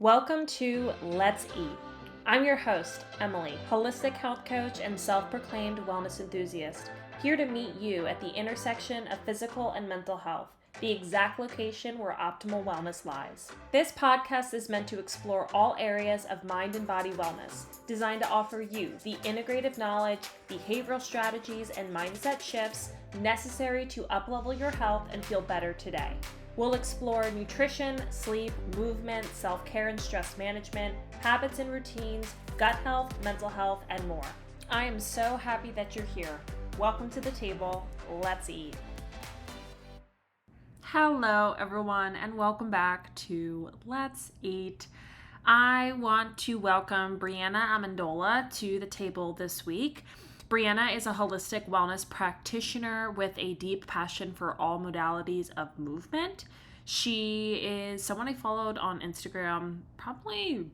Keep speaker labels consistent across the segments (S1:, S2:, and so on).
S1: Welcome to Let's Eat. I'm your host, Emily, holistic health coach and self-proclaimed wellness enthusiast, here to meet you at the intersection of physical and mental health, the exact location where optimal wellness lies. This podcast is meant to explore all areas of mind and body wellness, designed to offer you the integrative knowledge, behavioral strategies, and mindset shifts necessary to uplevel your health and feel better today. We'll explore nutrition, sleep, movement, self-care and stress management, habits and routines, gut health, mental health, and more. I am so happy that you're here. Welcome to the table. Let's eat. Hello, everyone, and welcome back to Let's Eat. I want to welcome Brianna Amendola to the table this week. Brianna is a holistic wellness practitioner with a deep passion for all modalities of movement. She is someone I followed on Instagram probably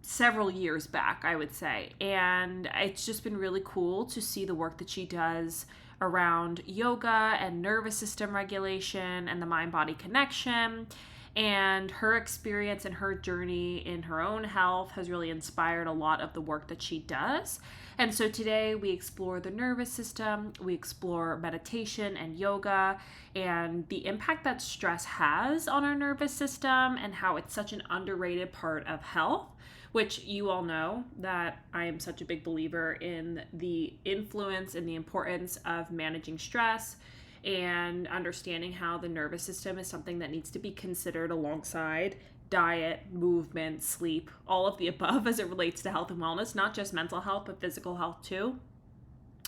S1: several years back, I would say. And it's just been really cool to see the work that she does around yoga and nervous system regulation and the mind-body connection. And her experience and her journey in her own health has really inspired a lot of the work that she does. And so today we explore the nervous system, we explore meditation and yoga, and the impact that stress has on our nervous system and how it's such an underrated part of health, which you all know that I am such a big believer in the influence and the importance of managing stress and understanding how the nervous system is something that needs to be considered alongside diet, movement, sleep, all of the above as it relates to health and wellness, not just mental health, but physical health too.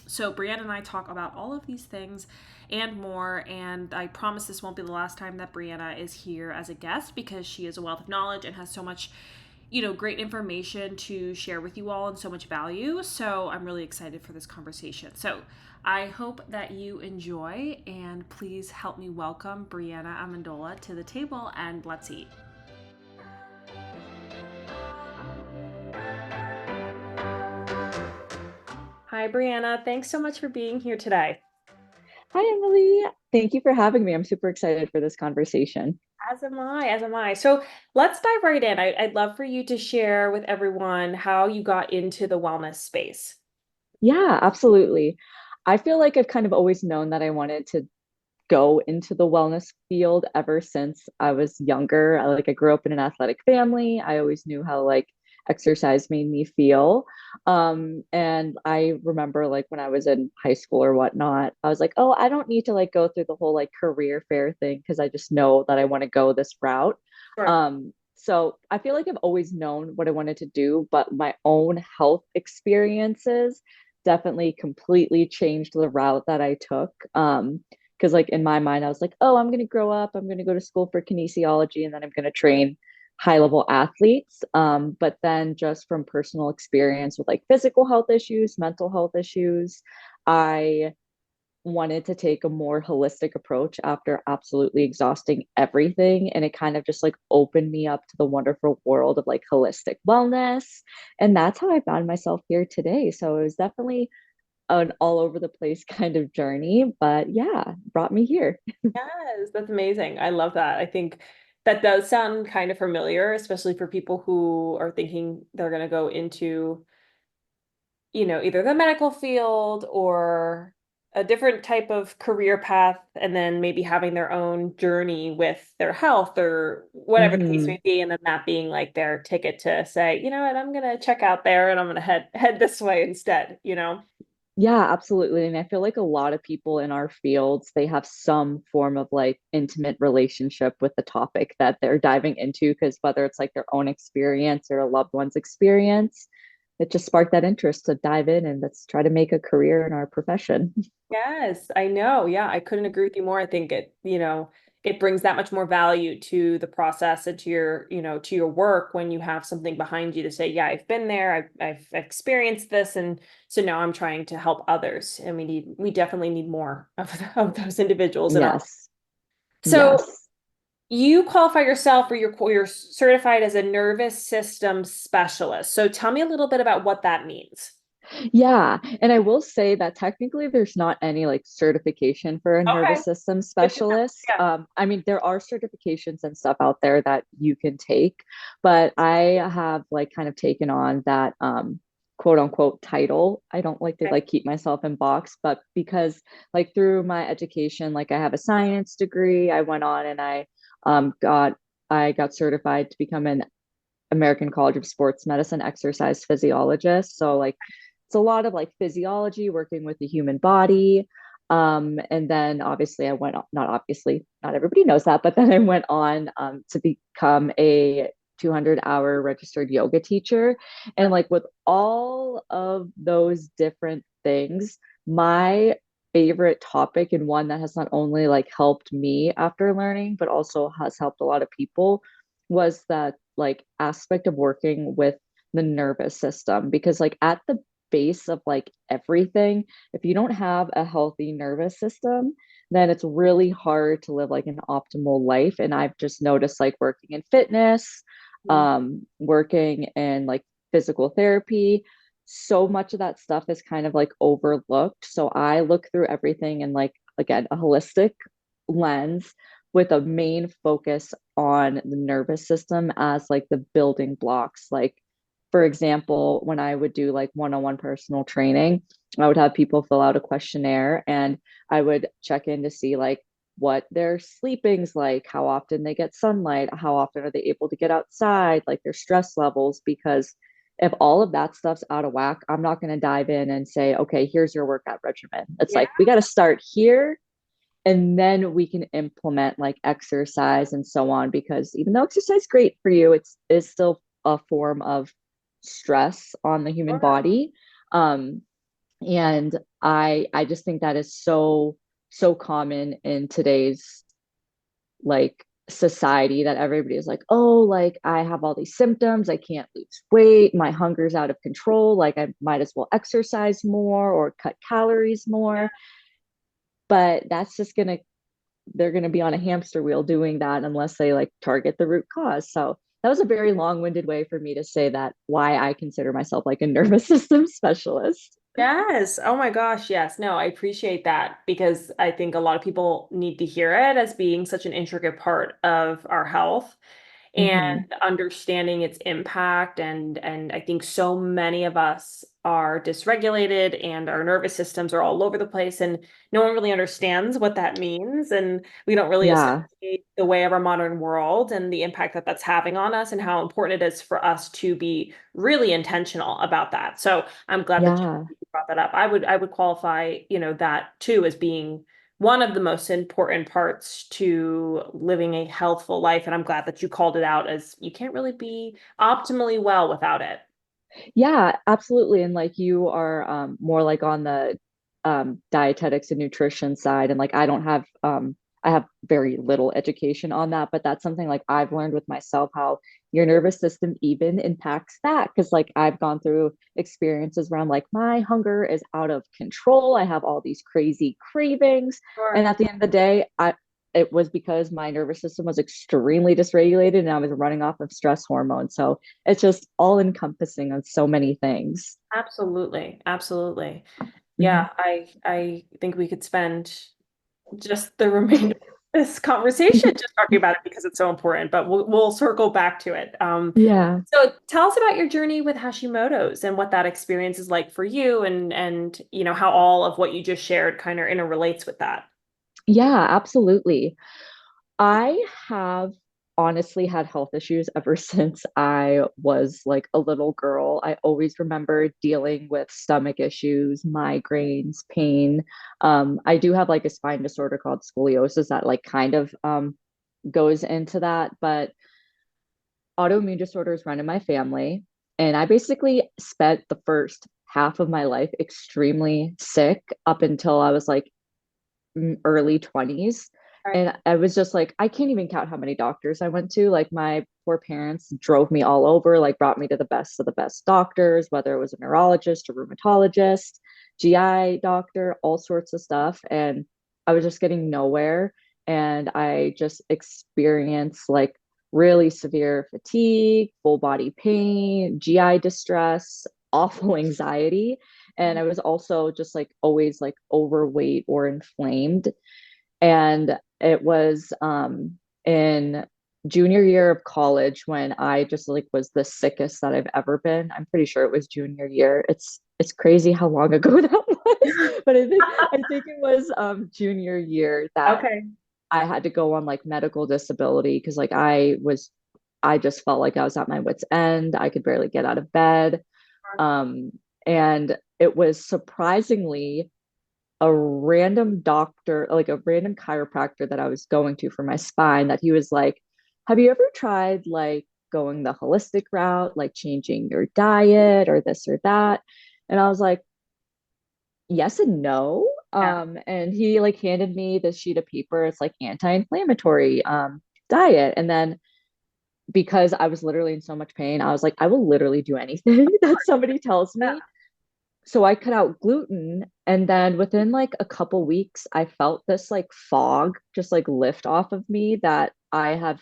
S1: So Brianna and I talk about all of these things and more, and I promise this won't be the last time that Brianna is here as a guest because she is a wealth of knowledge and has so much great information to share with you all and so much value. So I'm really excited for this conversation. So I hope that you enjoy, and please help me welcome Brianna Amendola to the table, and let's eat. Hi, Brianna. Thanks so much for being here today.
S2: Hi, Emily. Thank you for having me. I'm super excited for this conversation.
S1: As am I. So let's dive right in. I'd love for you to share with everyone how you got into the wellness space.
S2: Yeah, absolutely. I feel like I've kind of always known that I wanted to go into the wellness field ever since I was younger. I grew up in an athletic family. I always knew how exercise made me feel. And I remember when I was in high school or whatnot, I was like, oh, I don't need to go through the whole career fair thing because I just know that I want to go this route.
S1: Sure.
S2: So I feel like I've always known what I wanted to do, but my own health experiences definitely completely changed the route that I took. Because in my mind, I was like, oh, I'm gonna grow up, I'm gonna go to school for kinesiology, and then I'm gonna train high level athletes. But then just from personal experience with physical health issues, mental health issues, I wanted to take a more holistic approach after absolutely exhausting everything. And it kind of just opened me up to the wonderful world of holistic wellness. And that's how I found myself here today. So it was definitely an all over the place kind of journey, but yeah, brought me here.
S1: Yes, that's amazing. I love that. I think that does sound kind of familiar, especially for people who are thinking they're going to go into, either the medical field or a different type of career path, and then maybe having their own journey with their health or whatever the case
S2: Hmm.
S1: may be, and then that being like their ticket to say, you know what, I'm going to check out there and I'm going to head this way instead.
S2: Yeah, absolutely. And I feel like a lot of people in our fields, they have some form of intimate relationship with the topic that they're diving into, because whether it's their own experience or a loved one's experience, it just sparked that interest to dive in and let's try to make a career in our profession.
S1: Yes, I know. Yeah, I couldn't agree with you more. I think it brings that much more value to the process and to your work when you have something behind you to say, yeah, I've been there, I've experienced this, and so now I'm trying to help others. And we definitely need more of those individuals in our.
S2: Yes.
S1: So
S2: Yes.
S1: you qualify yourself, or you're certified as a nervous system specialist. So tell me a little bit about what that means.
S2: Yeah, and I will say that technically there's not any like certification for a
S1: Okay,
S2: nervous system
S1: good to know.
S2: specialist.
S1: Yeah.
S2: I mean, there are certifications and stuff out there that you can take, but I have like kind of taken on that quote unquote title. I don't like to
S1: Okay.
S2: like keep myself in box, but because like through my education, like I have a science degree, I went on and got I got certified to become an American College of Sports Medicine exercise physiologist. So like it's a lot of like physiology, working with the human body. And then obviously I went on, not obviously, not everybody knows that, but then I went on to become a 200-hour registered yoga teacher. And like with all of those different things, my favorite topic and one that has not only like helped me after learning, but also has helped a lot of people was that like aspect of working with the nervous system because like at the base of like everything, if you don't have a healthy nervous system, then it's really hard to live like an optimal life. And I've just noticed like working in fitness,
S1: Mm.
S2: working in like physical therapy, so much of that stuff is kind of like overlooked. So I look through everything in like again a holistic lens with a main focus on the nervous system as like the building blocks. Like, for example, when I would do like one-on-one personal training, I would have people fill out a questionnaire and I would check in to see like what their sleeping's like, how often they get sunlight, how often are they able to get outside, like their stress levels. Because if all of that stuff's out of whack, I'm not going to dive in and say, okay, here's your workout regimen. It's
S1: Yeah.
S2: like we got to start here and then we can implement like exercise and so on because even though exercise is great for you, it's is still a form of stress on the human
S1: Sure.
S2: body. um and I just think that is so common in today's like society that everybody is like, oh, like I have all these symptoms, I can't lose weight, my hunger's out of control, like I might as well exercise more or cut calories more. But that's just going to they're going to be on a hamster wheel doing that unless they like target the root cause. So that was a very long-winded way for me to say that why I consider myself like a nervous system specialist.
S1: Yes. Oh my gosh. Yes. No, I appreciate that because I think a lot of people need to hear it as being such an intricate part of our health and
S2: Mm-hmm.
S1: understanding its impact and I think so many of us are dysregulated and our nervous systems are all over the place and no one really understands what that means and we don't really
S2: Yeah,
S1: associate the way of our modern world and the impact that that's having on us and how important it is for us to be really intentional about that. So I'm glad that
S2: yeah.
S1: you brought that up. I would qualify, that too as being one of the most important parts to living a healthful life. And I'm glad that you called it out as you can't really be optimally well without it.
S2: Yeah, absolutely. And like you are more like on the dietetics and nutrition side. And like I have very little education on that, but that's something like I've learned with myself how your nervous system even impacts that. Cause like I've gone through experiences where I'm like, my hunger is out of control. I have all these crazy cravings. And
S1: Sure.
S2: at the end of the day, it was because my nervous system was extremely dysregulated and I was running off of stress hormones. So it's just all encompassing of so many things.
S1: Absolutely. Absolutely.
S2: Mhm.
S1: Yeah, I think we could spend just the remainder of this conversation just talking about it because it's so important, but we'll circle back to it.
S2: Yeah.
S1: So tell us about your journey with Hashimoto's and what that experience is like for you and how all of what you just shared kind of interrelates with that.
S2: Yeah, absolutely. I have honestly had health issues ever since I was like a little girl. I always remember dealing with stomach issues, migraines, pain. I do have like a spine disorder called scoliosis that like kind of goes into that, but autoimmune disorders run in my family. And I basically spent the first half of my life extremely sick up until I was like early 20s.
S1: Right.
S2: And I was just like, I can't even count how many doctors I went to. Like, my poor parents drove me all over, like, brought me to the best of the best doctors, whether it was a neurologist, a rheumatologist, GI doctor, all sorts of stuff. And I was just getting nowhere. And I just experienced like really severe fatigue, full body pain, GI distress. awful anxiety. And I was also just like always like overweight or inflamed. And it was in junior year of college when I just like was the sickest that I've ever been. I'm pretty sure it was junior year. It's crazy how long ago that was, but I think it was junior year that
S1: Okay.
S2: I had to go on like medical disability because like I just felt like I was at my wit's end. I could barely get out of bed. Um, and it was surprisingly a random doctor, like a random chiropractor that I was going to for my spine, that he was like, have you ever tried like going the holistic route, like changing your diet or this or that? And I was like, yes and no.
S1: Yeah.
S2: And he like handed me this sheet of paper. It's like anti-inflammatory diet. And then because I was literally in so much pain, I was like, I will literally do anything that somebody tells
S1: Yeah.
S2: me. So I cut out gluten. And then within like a couple weeks, I felt this like fog just like lift off of me that I have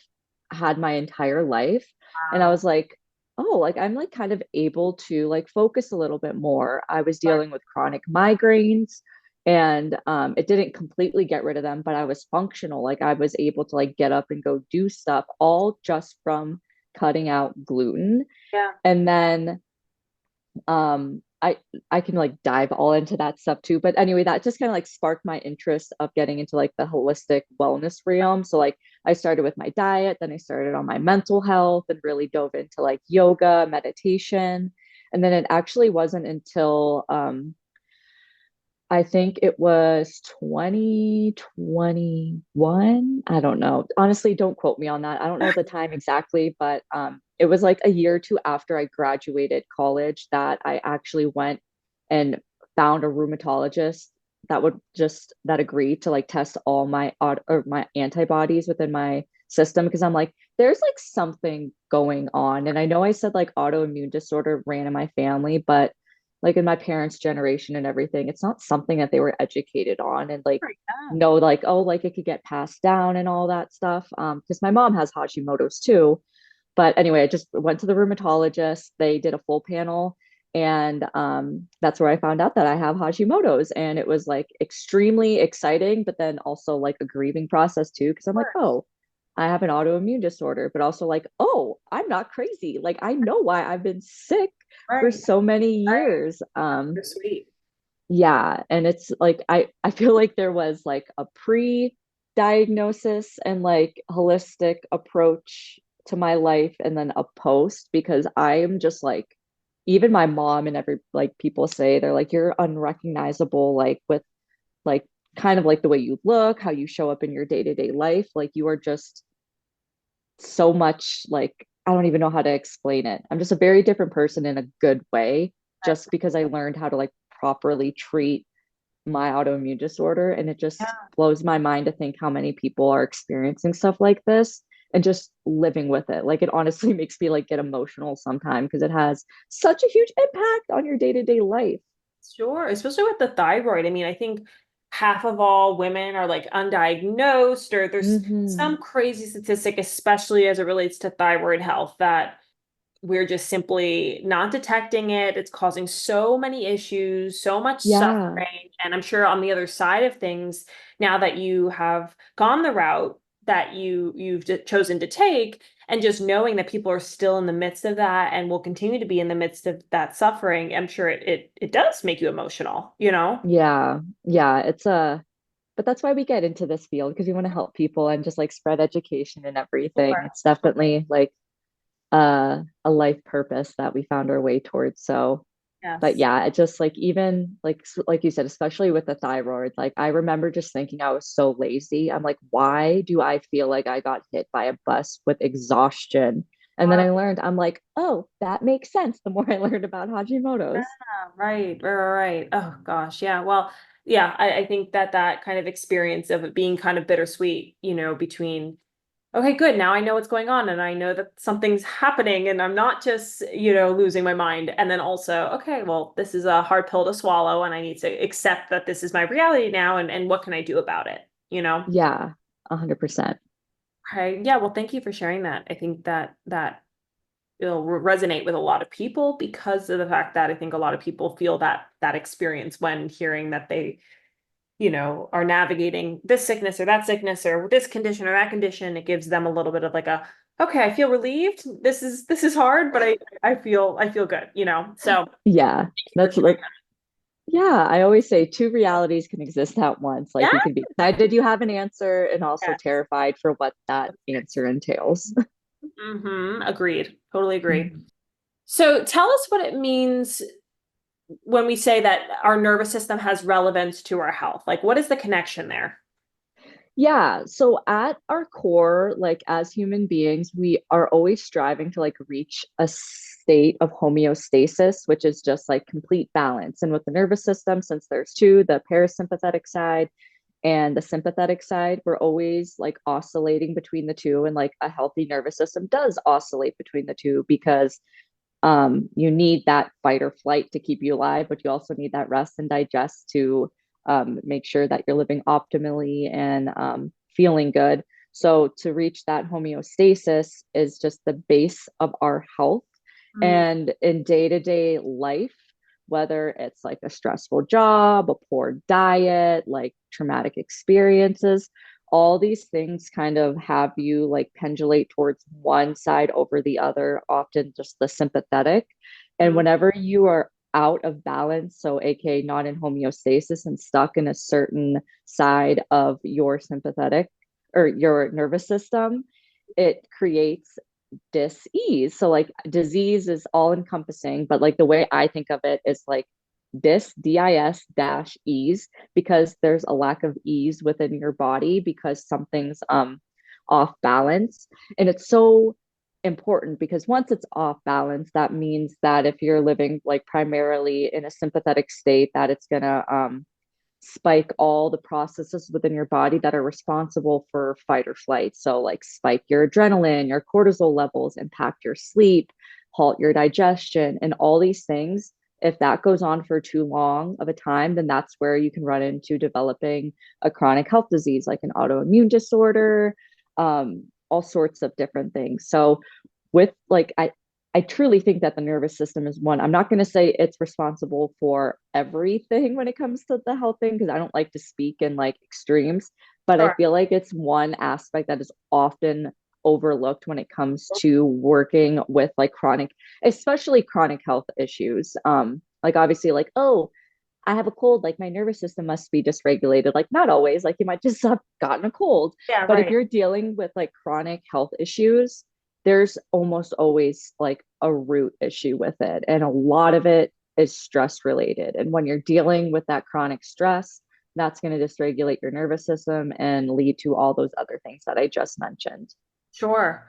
S2: had my entire life. And I
S1: Wow.
S2: was like, oh, like I'm like kind of able to like focus a little bit more. I was dealing with chronic migraines and it didn't completely get rid of them, but I was functional. Like I was able to like get up and go do stuff all just from cutting out gluten.
S1: Yeah.
S2: And then I can like dive all into that stuff too, but anyway, that just kind of like sparked my interest of getting into like the holistic wellness realm. So like I started with my diet, then I started on my mental health and really dove into like yoga, meditation. And then it actually wasn't until I think it was 2021. I don't know. Honestly, don't quote me on that. I don't know the time exactly, but it was like a year or two after I graduated college that I actually went and found a rheumatologist that agreed to like test all my or my antibodies within my system because I'm like, there's like something going on. And I know I said like autoimmune disorder ran in my family, but like in my parents' generation and everything, it's not something that they were educated on and like
S1: Yeah.
S2: know like, oh, like it could get passed down and all that stuff. Because my mom has Hashimoto's too. But anyway, I just went to the rheumatologist. They did a full panel, and that's where I found out that I have Hashimoto's, and it was like extremely exciting, but then also like a grieving process too, because I'm like, oh, I have an autoimmune disorder, but also like, oh, I'm not crazy. Like I know why I've been sick for
S1: Right.
S2: so many
S1: Right.
S2: years.
S1: So sweet.
S2: Yeah, and it's like I feel like there was like a pre-diagnosis and like holistic approach to my life and then a post because I am just like even my mom and every like people say they're like you're unrecognizable like with like kind of like the way you look, how you show up in your day-to-day life, like you are just so much like I don't even know how to explain it. I'm just a very different person in a good way just because I learned how to like properly treat my autoimmune disorder. And it just
S1: Yeah.
S2: blows my mind to think how many people are experiencing stuff like this and just living with it. Like it honestly makes me like get emotional sometimes because it has such a huge impact on your day-to-day life.
S1: Sure, especially with the thyroid. I mean, I think half of all women are like undiagnosed, or there's
S2: Mm-hmm.
S1: some crazy statistic, especially as it relates to thyroid health, that we're just simply not detecting it. It's causing so many issues, so much
S2: Yeah.
S1: suffering. And I'm sure on the other side of things, now that you have gone the route that you've chosen to take, and just knowing that people are still in the midst of that and will continue to be in the midst of that suffering, I'm sure it does make you emotional, you know?
S2: Yeah. Yeah. It's a but that's why we get into this field because we want to help people and just like spread education and everything.
S1: Sure.
S2: It's definitely like a life purpose that we found our way towards. So but
S1: Yes.
S2: yeah, it just like even like you said, especially with the thyroid, like I remember just thinking I was so lazy. I'm like, why do I feel like I got hit by a bus with exhaustion? And then I learned, I'm like, oh, that makes sense the more I learned about Hashimoto's.
S1: Right, right. Oh gosh, yeah. Well, yeah, I think that that kind of experience of it being kind of bittersweet, between, okay, good, now I know what's going on and I know that something's happening and I'm not just, losing my mind. And then also, okay, well, this is a hard pill to swallow and I need to accept that this is my reality now and what can I do about it, you know?
S2: Yeah, 100%.
S1: Okay. Yeah, well, thank you for sharing that. I think that it'll resonate with a lot of people because of the fact that I think a lot of people feel that experience when hearing that they, are navigating this sickness or that sickness or this condition or that condition. It gives them a little bit of like a, okay, I feel relieved. This is hard, but I feel good, So
S2: Yeah,
S1: for
S2: that's
S1: sharing
S2: like, yeah, I always say two realities can exist at once. Like
S1: that.
S2: you can be excited you have an answer and also
S1: Yeah.
S2: terrified for what that answer entails.
S1: Agreed. Totally agree. So tell us what it means when we say that our nervous system has relevance to our health. Like, what is the connection there?
S2: Yeah, so at our core, like as human beings, we are always striving to like reach a state of homeostasis, which is just like complete balance. And with the nervous system, since there's two, the parasympathetic side and the sympathetic side, we're always like oscillating between the two. And like a healthy nervous system does oscillate between the two because you need that fight or flight to keep you alive, but you also need that rest and digest to make sure that you're living optimally and feeling good. So to reach that homeostasis is just the base of our health.
S1: Mm,
S2: And in day-to-day life, whether it's like a stressful job, a poor diet, like traumatic experiences, all these things kind of have you like pendulate towards one side over the other, often just the sympathetic. And
S1: mm,
S2: whenever you are out of balance, so aka not in homeostasis and stuck in a certain side of your sympathetic or your nervous system, it creates dis-ease. So like disease is all encompassing, but like the way I think of it is like dis dash ease, because there's a lack of ease within your body because something's off balance. And it's so important because once it's off balance, that means that if you're living like primarily in a sympathetic state, that it's gonna spike all the processes within your body that are responsible for fight or flight. So, like, spike your adrenaline, your cortisol levels, impact your sleep, halt your digestion, and all these things. If that goes on for too long of a time, then that's where you can run into developing a chronic health disease like an autoimmune disorder, all sorts of different things. So, with like, I truly think that the nervous system is one. I'm not going to say it's responsible for everything when it comes to the health thing because I don't like to speak in like extremes, but I
S1: sure.
S2: feel like it's one aspect that is often overlooked when it comes to working with like chronic, especially chronic health issues. Like obviously like, oh, I have a cold, like my nervous system must be dysregulated. Like not always, like you might just have gotten a cold.
S1: Yeah,
S2: But if
S1: right.
S2: you're dealing with like chronic health issues, there's almost always like a root issue with it. And a lot of it is stress related. And when you're dealing with that chronic stress, that's going to dysregulate your nervous system and lead to all those other things that I just mentioned.
S1: Sure.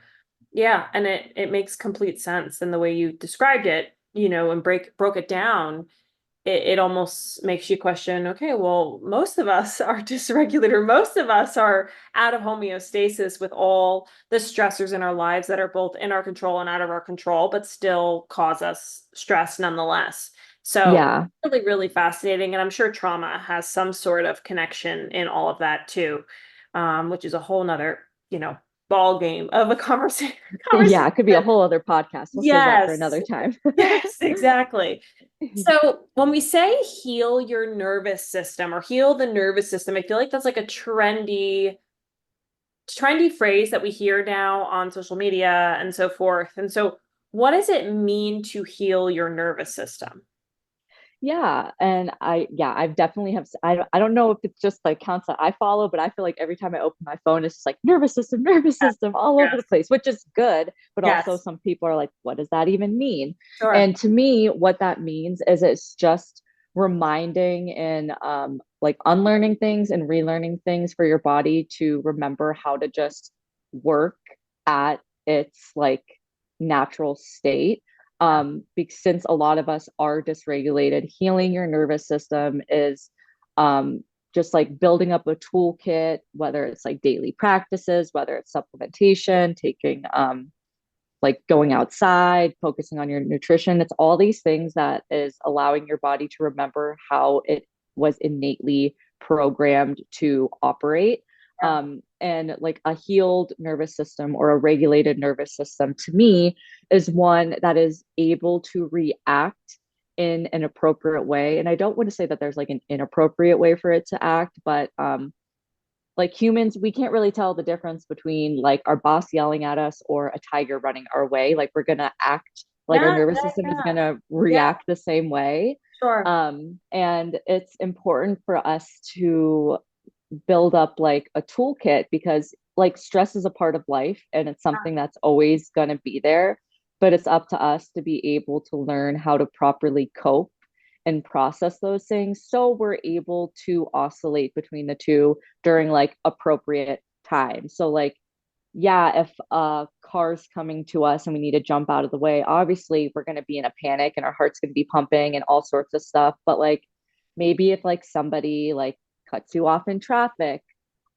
S1: Yeah, and it makes complete sense. And the way you described it, and broke it down, it almost makes you question, okay, well, most of us are dysregulated, or most of us are out of homeostasis with all the stressors in our lives that are both in our control and out of our control, but still cause us stress nonetheless. So
S2: Yeah.
S1: really, really fascinating. And I'm sure trauma has some sort of connection in all of that too, which is a whole nother, ball game of a conversation.
S2: Yeah. It could be a
S1: But
S2: whole other podcast. We'll save that for
S1: yes,
S2: another time.
S1: yes, exactly. So when we say heal your nervous system or heal the nervous system, I feel like that's like a trendy phrase that we hear now on social media and so forth. And so what does it mean to heal your nervous system?
S2: Yeah, and I've definitely I don't know if it's just like accounts that I follow, but I feel like every time I open my phone, it's just like nervous
S1: Yes,
S2: system all over
S1: yes,
S2: the place, which is good. But also
S1: yes,
S2: some people are like, what does that even mean?
S1: sure.
S2: And to me, what that means is it's just reminding and like unlearning things and relearning things for your body to remember how to just work at its like natural state. Because since a lot of us are dysregulated, healing your nervous system is just like building up a toolkit, whether it's like daily practices, whether it's supplementation, taking like going outside, focusing on your nutrition. It's all these things that is allowing your body to remember how it was innately programmed to operate.
S1: Yeah.
S2: And like a healed nervous system or a regulated nervous system to me is one that is able to react in an appropriate way. And I don't want to say that there's like an inappropriate way for it to act, but like humans, we can't really tell the difference between like our boss yelling at us or a tiger running our way. Like we're gonna act like our
S1: Yeah,
S2: nervous
S1: yeah,
S2: system is
S1: yeah.
S2: gonna
S1: Yeah,
S2: react the same way.
S1: sure.
S2: And it's important for us to build up like a toolkit because like stress is a part of life and it's something that's always going to be there, but it's up to us to be able to learn how to properly cope and process those things so we're able to oscillate between the two during like appropriate time. So like yeah, if a car's coming to us and we need to jump out of the way, obviously we're going to be in a panic and our heart's going to be pumping and all sorts of stuff. But like maybe if like somebody like cuts you off in traffic,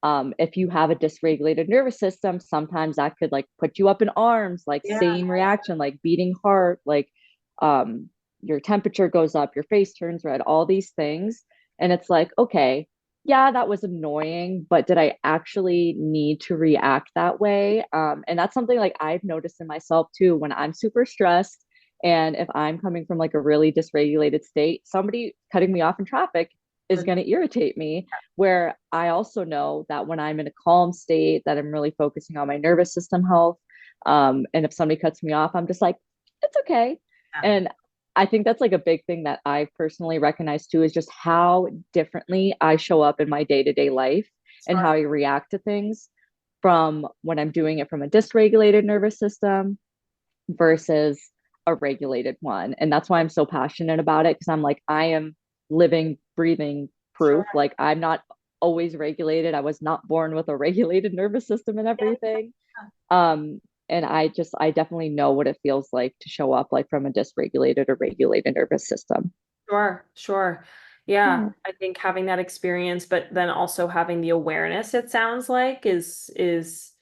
S2: if you have a dysregulated nervous system, sometimes that could like put you up in arms, like
S1: Yeah,
S2: same reaction, like beating heart, like um, your temperature goes up, your face turns red, all these things. And it's like, okay, yeah, that was annoying, but did I actually need to react that way? And that's something like I've noticed in myself too when I'm super stressed. And if I'm coming from like a really dysregulated state, somebody cutting me off in traffic is going to irritate me. Where I also know that when I'm in a calm state, that I'm really focusing on my nervous system health. And if somebody cuts me off, I'm just like, it's okay.
S1: yeah.
S2: And I think that's like a big thing that I personally recognize too is just how differently I show up in my day to day life and
S1: Sure.
S2: how I react to things from when I'm doing it from a dysregulated nervous system versus a regulated one. And that's why I'm so passionate about it because I'm like, I am living, breathing proof.
S1: Sure.
S2: Like, I'm not always regulated. I was not born with a regulated nervous system and
S1: Yeah,
S2: everything.
S1: yeah.
S2: And I definitely know what it feels like to show up like from a dysregulated or regulated nervous system.
S1: Sure, sure. Yeah,
S2: Yeah.
S1: I think having that experience, but then also having the awareness, it sounds like, is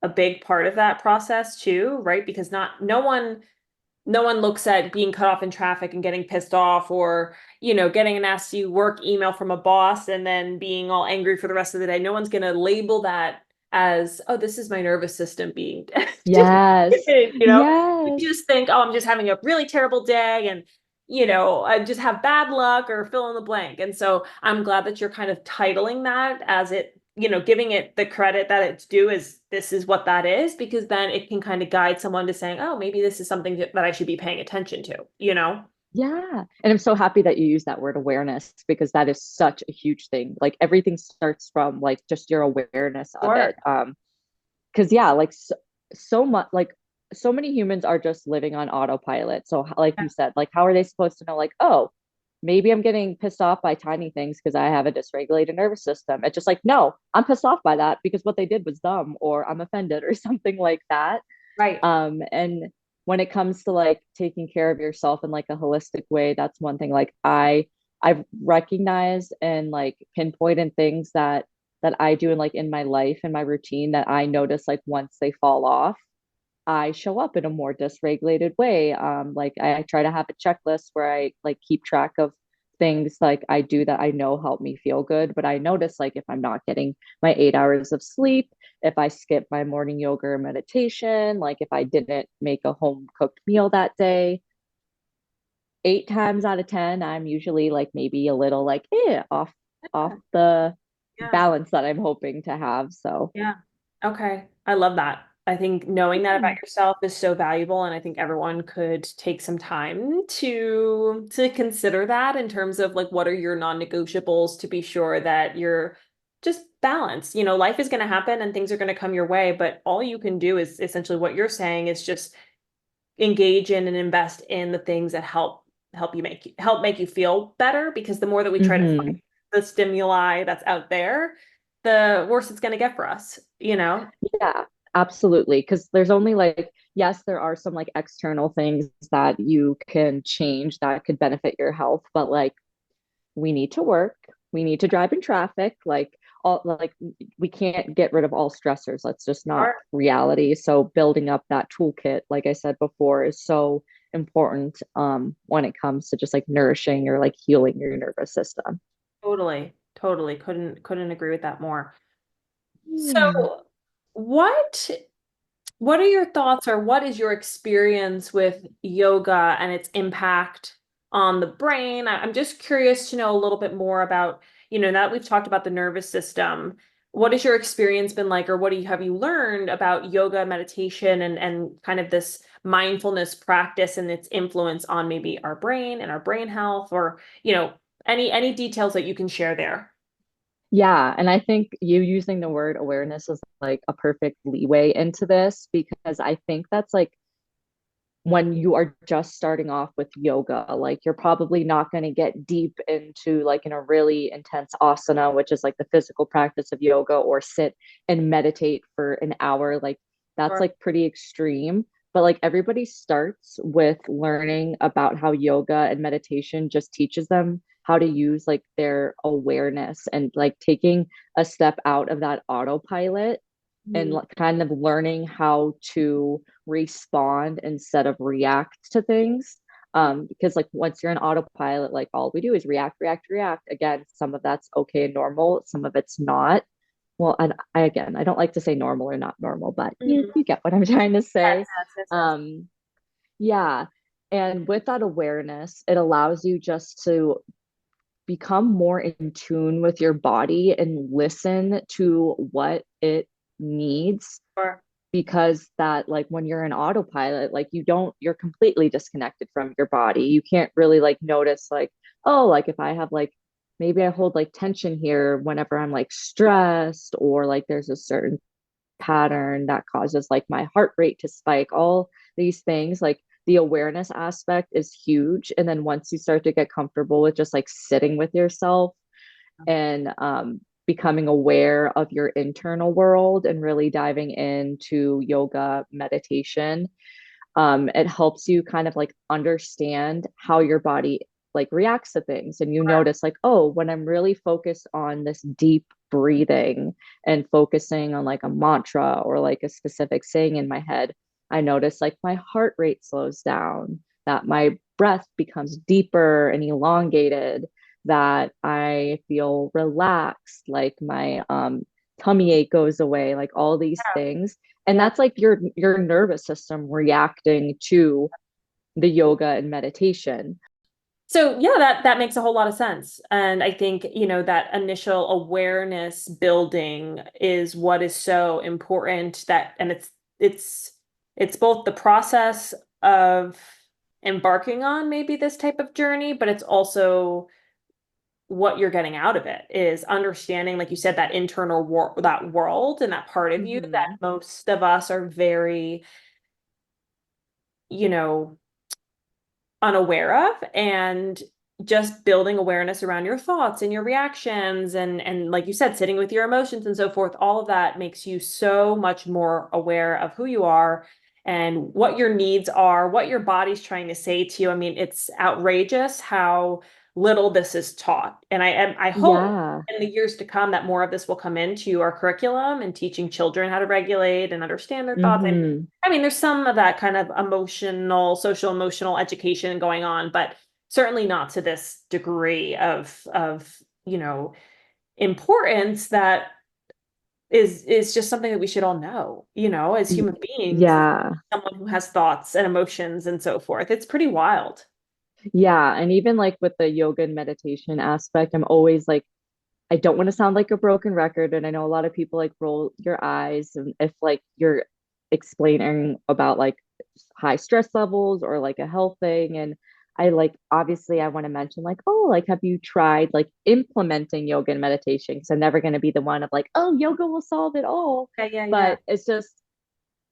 S1: a big part of that process too, right? Because not no one looks at being cut off in traffic and getting pissed off or, getting a nasty work email from a boss and then being all angry for the rest of the day. No one's going to label that as, oh, this is my nervous system being just,
S2: Yes.
S1: you know,
S2: Yes.
S1: you just think, oh, I'm just having a really terrible day and, I just have bad luck or fill in the blank. And so I'm glad that you're kind of titling that as it, giving it the credit that it's due is this is what that is, because then it can kind of guide someone to saying, oh, maybe this is something that I should be paying attention to.
S2: Yeah. And I'm so happy that you use that word awareness because that is such a huge thing. Like everything starts from like just your awareness of
S1: Sure.
S2: it. Because yeah, like so much like so many humans are just living on autopilot. So like
S1: Yeah.
S2: you said, like how are they supposed to know like, oh, maybe I'm getting pissed off by tiny things because I have a dysregulated nervous system. It's just like, no, I'm pissed off by that because what they did was dumb or I'm offended or something like that.
S1: Right.
S2: And when it comes to like taking care of yourself in like a holistic way, that's one thing like I've recognized and like pinpointed things that I do in like in my life and my routine that I notice like once they fall off, I show up in a more dysregulated way. Like I try to have a checklist where I like keep track of things like I do that I know help me feel good. But I notice like if I'm not getting my 8 hours of sleep, if I skip my morning yoga or meditation, like if I didn't make a home cooked meal that day, 8 times out of 10, I'm usually like maybe a little like off the
S1: Yeah.
S2: balance that I'm hoping to have. So
S1: Yeah. Okay. I love that. I think knowing that about yourself is so valuable, and I think everyone could take some time to consider that in terms of like what are your non-negotiables to be sure that you're just balanced. Life is going to happen and things are going to come your way, but all you can do is essentially what you're saying is just engage in and invest in the things that help make you feel better, because the more that we try to find
S2: mhm.
S1: the stimuli that's out there, the worse it's going to get for us.
S2: Yeah, absolutely. Because there's only like, yes, there are some like external things that you can change that could benefit your health, but like we need to work, we need to drive in traffic, like all like we can't get rid of all stressors. That's just not
S1: Sure.
S2: reality. So building up that toolkit, like I said before, is so important when it comes to just like nourishing or like healing your nervous system.
S1: Totally, totally. Couldn't agree with that more.
S2: Hmm.
S1: So, what what are your thoughts or what is your experience with yoga and its impact on the brain? I'm just curious to know a little bit more about, now that we've talked about the nervous system, what has your experience been like, or what have you learned about yoga, meditation, and kind of this mindfulness practice and its influence on maybe our brain and our brain health, or, any details that you can share there?
S2: Yeah, and I think you using the word awareness is like a perfect leeway into this because I think that's like when you are just starting off with yoga, like you're probably not going to get deep into like in a really intense asana, which is like the physical practice of yoga, or sit and meditate for an hour. Like that's
S1: Or
S2: like pretty extreme. But like everybody starts with learning about how yoga and meditation just teaches them how to use like their awareness and like taking a step out of that autopilot and
S1: Mhm.
S2: kind of learning how to respond instead of react to things. Because like once you're in autopilot, like all we do is react, react, react. Again, some of that's okay and normal, some of it's not. Well, I again, I don't like to say normal or not normal, but
S1: Mhm.
S2: you get what I'm trying to
S1: Yes,
S2: say.
S1: yes, yes, yes.
S2: Um, yeah. And with that awareness, it allows you just to become more in tune with your body and listen to what it needs,
S1: Or
S2: because that like when you're in autopilot, like you're completely disconnected from your body. You can't really like notice like, oh, like if I have like maybe I hold like tension here whenever I'm like stressed, or like there's a certain pattern that causes like my heart rate to spike, all these things. Like the awareness aspect is huge, and then once you start to get comfortable with just like sitting with yourself and becoming aware of your internal world and really diving into yoga meditation, it helps you kind of like understand how your body like reacts to things. And you notice like, oh, when I'm really focused on this deep breathing and focusing on like a mantra or like a specific saying in my head, I notice like my heart rate slows down, that my breath becomes deeper and elongated, that I feel relaxed, like my tummy ache goes away, like all these
S1: yeah,
S2: things. And
S1: yeah.
S2: that's like your nervous system reacting to the yoga and meditation.
S1: So yeah, that makes a whole lot of sense. And I think, that initial awareness building is what is so important, that and it's it's both the process of embarking on maybe this type of journey, but it's also what you're getting out of it is understanding, like you said, that internal that world and that part of you that
S2: Mm-hmm.
S1: most of us are very, you know, unaware of, and just building awareness around your thoughts and your reactions, and like you said, sitting with your emotions and so forth. All of that makes you so much more aware of who you are and what your needs are, what your body's trying to say to you. I mean, it's outrageous how little this is taught, and I hope
S2: Yeah.
S1: in the years to come that more of this will come into our curriculum and teaching children how to regulate and understand their thoughts.
S2: Mm-hmm.
S1: I mean, there's some of that kind of emotional, social emotional education going on, but certainly not to this degree of, importance that is just something that we should all know, as human beings,
S2: Yeah.
S1: someone who has thoughts and emotions and so forth. It's pretty wild.
S2: Yeah. And even like with the yoga and meditation aspect, I'm always like, I don't want to sound like a broken record. And I know a lot of people like roll your eyes and if like you're explaining about like high stress levels or like a health thing. And I like obviously I want to mention like, oh, like have you tried like implementing yoga and meditation? Because I'm never going to be the one of like, oh, yoga will solve it all.
S1: Yeah, yeah, yeah.
S2: But it's just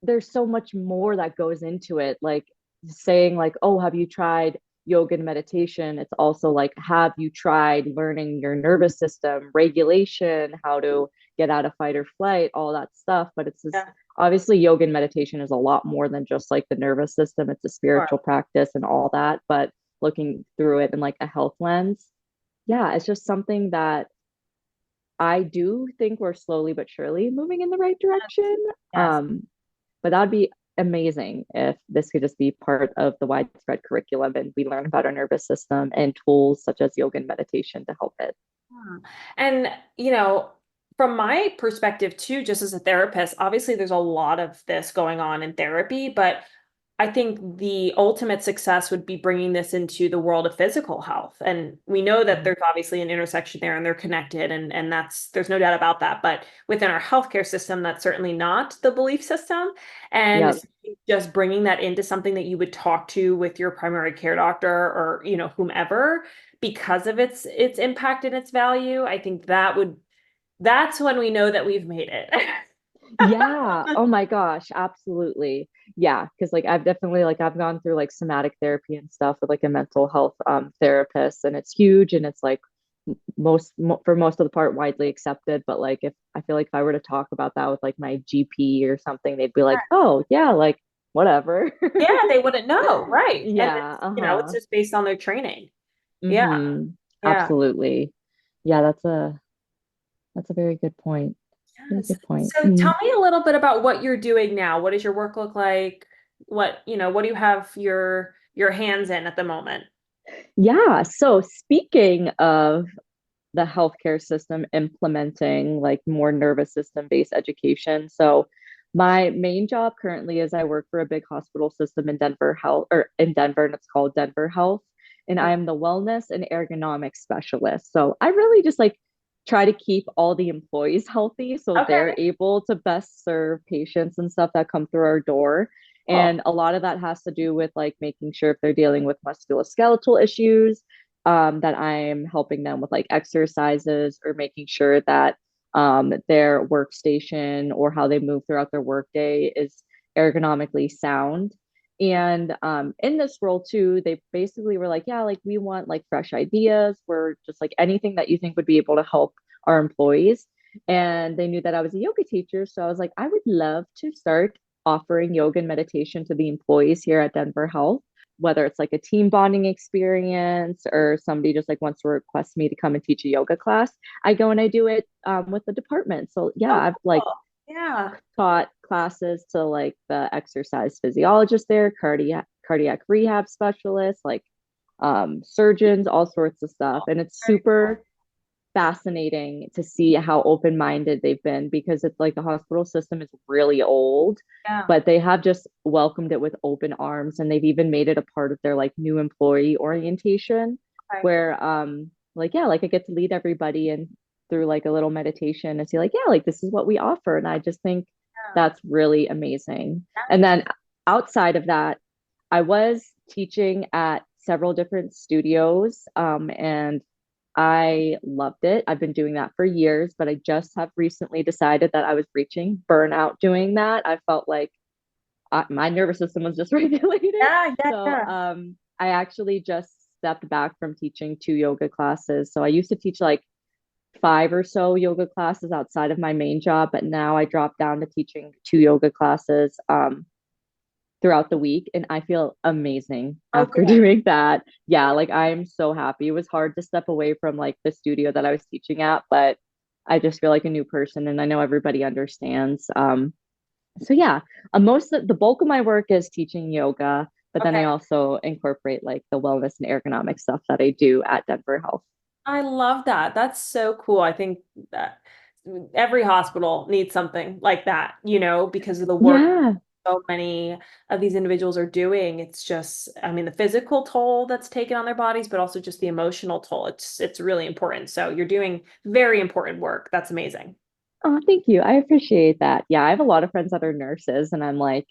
S2: there's so much more that goes into it. Like saying like, oh, have you tried yoga and meditation? It's also like, have you tried learning your nervous system, regulation, how to get out of fight or flight, all that stuff. But it's just
S1: Yeah.
S2: obviously yoga and meditation is a lot more than just like the nervous system. It's a
S1: Sure.
S2: spiritual practice and all that. But looking through it in like a health lens, yeah, it's just something that I do think we're slowly but surely moving in the right direction.
S1: Yes.
S2: But that'd be amazing if this could just be part of the widespread curriculum and we learn about our nervous system and tools such as yoga and meditation to help it.
S1: Hmm. And, you know, from my perspective too, just as a therapist, obviously there's a lot of this going on in therapy, but I think the ultimate success would be bringing this into the world of physical health. And we know that
S2: Mhm.
S1: there's obviously an intersection there and they're connected and there's no doubt about that. But within our healthcare system, that's certainly not the belief system. And
S2: Yep.
S1: so just bringing that into something that you would talk to with your primary care doctor or, whomever, because of its impact and its value, I think that's when we know that we've made it.
S2: Yeah. Oh my gosh, absolutely. Yeah, because like I've definitely like I've gone through like somatic therapy and stuff with like a mental health therapist, and it's huge, and it's like for most of the part widely accepted, but like if I feel like if I were to talk about that with like my GP or something, they'd be like, "Oh, yeah, like whatever."
S1: Yeah, they wouldn't know, right? And
S2: Yeah,
S1: it's, it's
S2: uh-huh.
S1: just based on their training. Yeah,
S2: Mm-hmm.
S1: yeah.
S2: Absolutely. Yeah, that's a very good point. Very
S1: Yes.
S2: good point.
S1: So tell me a little bit about what you're doing now. What does your work look like? What do you have your hands in at the moment?
S2: Yeah. So speaking of the healthcare system implementing like more nervous system based education. So my main job currently is I work for a big hospital system in Denver Health or in Denver, and it's called Denver Health. And
S1: Oh,
S2: I'm the wellness and ergonomics specialist. So I really just like try to keep all the employees healthy so they're
S1: okay,
S2: able to best serve patients and stuff that come through our door.
S1: cool.
S2: And a lot of that has to do with like making sure if they're dealing with musculoskeletal issues, that I'm helping them with like exercises or making sure that their workstation or how they move throughout their workday is ergonomically sound. And in this role too, they basically were like, yeah, like we want like fresh ideas. We're just like anything that you think would be able to help our employees. And they knew that I was a yoga teacher. So I was like, I would love to start offering yoga and meditation to the employees here at Denver Health, whether it's like a team bonding experience or somebody just like wants to request me to come and teach a yoga class. I go and I do it with the department. So yeah,
S1: Oh,
S2: I've like
S1: cool. Yeah.
S2: taught classes to like the exercise physiologist there, cardiac rehab specialists, like surgeons, all sorts of stuff. And it's
S1: Very cool.
S2: super fascinating to see how open-minded they've been, because it's like the hospital system is really old,
S1: Yeah.
S2: but they have just welcomed it with open arms, and they've even made it a part of their like new employee orientation
S1: Okay.
S2: where like yeah, like I get to lead everybody and through like a little meditation and see like yeah, like this is what we offer, and I just think
S1: Yeah.
S2: that's really amazing.
S1: That
S2: And
S1: is
S2: then outside of that, I was teaching at several different studios, and I loved it. I've been doing that for years, but I just have recently decided that I was reaching burnout doing that. I felt like my nervous system was just regulated.
S1: yeah, yeah,
S2: So
S1: yeah.
S2: I actually just stepped back from teaching two yoga classes. So I used to teach like five or so yoga classes outside of my main job, but now I dropped down to teaching two yoga classes throughout the week, and I feel amazing
S1: Oh,
S2: after
S1: good.
S2: doing that. Yeah, like I'm so happy. It was hard to step away from like the studio that I was teaching at, but I just feel like a new person, and I know everybody understands. So yeah, most of the bulk of my work is teaching yoga, but then I
S1: Okay.
S2: also incorporate like the wellness and ergonomic stuff that I do at Denver Health.
S1: I love that. That's so cool. I think that every hospital needs something like that, because of the work
S2: Yeah.
S1: so many of these individuals are doing. It's just, I mean, the physical toll that's taken on their bodies, but also just the emotional toll. It's really important. So you're doing very important work. That's amazing.
S2: Oh, thank you. I appreciate that. Yeah, I have a lot of friends that are nurses, and I'm like,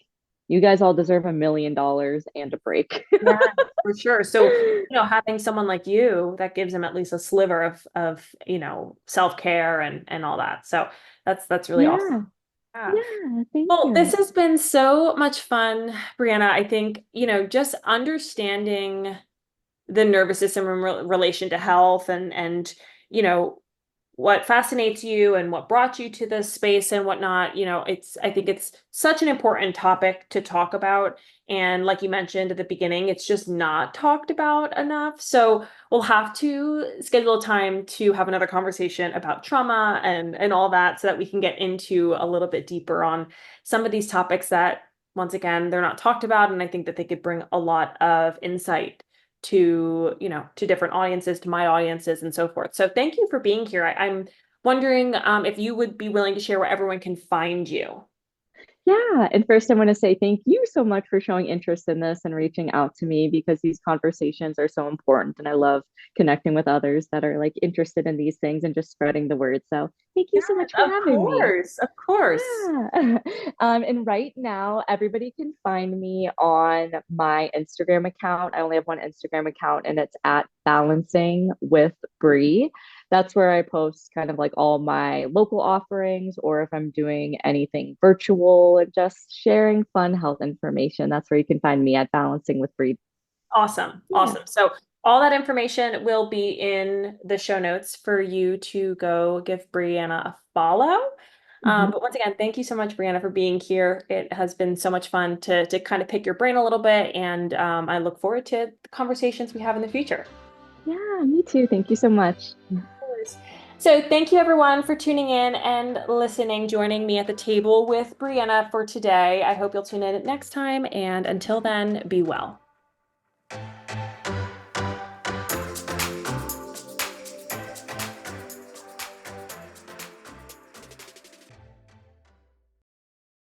S2: you guys all deserve $1 million and a break.
S1: Yeah, for sure. So, having someone like you that gives them at least a sliver of, self-care and all that. So that's really awesome.
S2: Yeah.
S1: Yeah.
S2: Yeah, thank
S1: Well, this
S2: you.
S1: has been so much fun, Brianna. I think, just understanding the nervous system in relation to health and you know what fascinates you and what brought you to this space and whatnot. I think it's such an important topic to talk about, and like you mentioned at the beginning, it's just not talked about enough. So we'll have to schedule a time to have another conversation about trauma and all that, so that we can get into a little bit deeper on some of these topics that, once again, they're not talked about, and I think that they could bring a lot of insight to different audiences, to my audiences, and so forth. So thank you for being here. I'm wondering if you would be willing to share where everyone can find you.
S2: Yeah. And first, I want to say thank you so much for showing interest in this and reaching out to me because these conversations are so important. And I love connecting with others that are like interested in these things and just spreading the word. So thank you
S1: Yes,
S2: so much for
S1: of
S2: having me.
S1: course, of course.
S2: Yeah. And right now, everybody can find me on my Instagram account. I only have one Instagram account, and it's at Balancing with Bree. That's where I post kind of like all my local offerings, or if I'm doing anything virtual and just sharing fun health information. That's where you can find me at Balancing with Bree.
S1: Awesome.
S2: Yeah.
S1: Awesome. So all that information will be in the show notes for you to go give Brianna a follow.
S2: Mhm.
S1: But once again, thank you so much, Brianna, for being here. It has been so much fun to kind of pick your brain a little bit, and I look forward to the conversations we have in the future.
S2: Yeah, me too. Thank you so much.
S1: Course. So thank you everyone for tuning in and listening, joining me at the table with Brianna for today. I hope you'll tune in next time, and until then, be well.